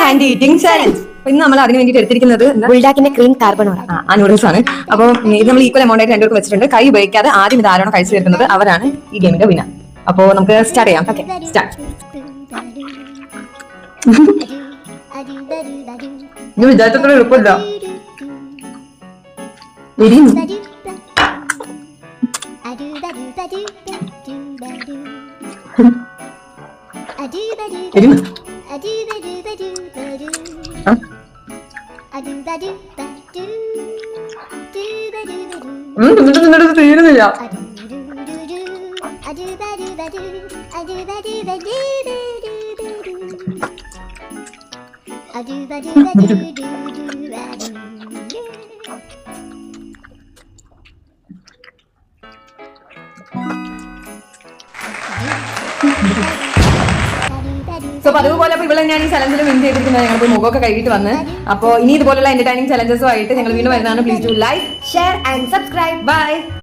Hand eating challenge. ഇന്ന് നമ്മൾ അതിന് വേണ്ടിയിട്ട് എടുത്തിരിക്കുന്നത് ബുൾഡാക്കിന്റെ ക്രീം കാർബണോറ ആ നൂഡിൽസ് ആണ്. അപ്പോൾ ഇത് നമ്മൾ ഈക്വൽ എമൗണ്ട് ആയിട്ട് രണ്ടുപേർക്ക് വെച്ചിട്ടുണ്ട്. കൈ ഉപയോഗിക്കാതെ ആദ്യം ഇത് ആരാണോ കഴിച്ചു തീർക്കുന്നത് അവരാണ് ഈ ഗെയിമിന്റെ വിന്നർ. അപ്പോൾ നമുക്ക് സ്റ്റാർട്ട് ചെയ്യാം. Okay, start. ഇത് വിചാരിച്ചത്ര എളുപ്പമില്ല. തീരുന്നില്ല. സോ അതുപോലെ ഇവിടെ ഞാൻ ഈ ചലഞ്ചിൽ വിൻ ചെയ്തിരിക്കുന്നത്. ഞങ്ങൾ മുഖമൊക്കെ കഴുകിയിട്ട് വന്ന്. അപ്പോൾ ഇനി ഇതുപോലുള്ള എന്റർടൈനിങ് ചലഞ്ചസും ആയിട്ട് ഞങ്ങൾ വീണ്ടും വരുന്നതാണ്. Please do like, share and subscribe. By.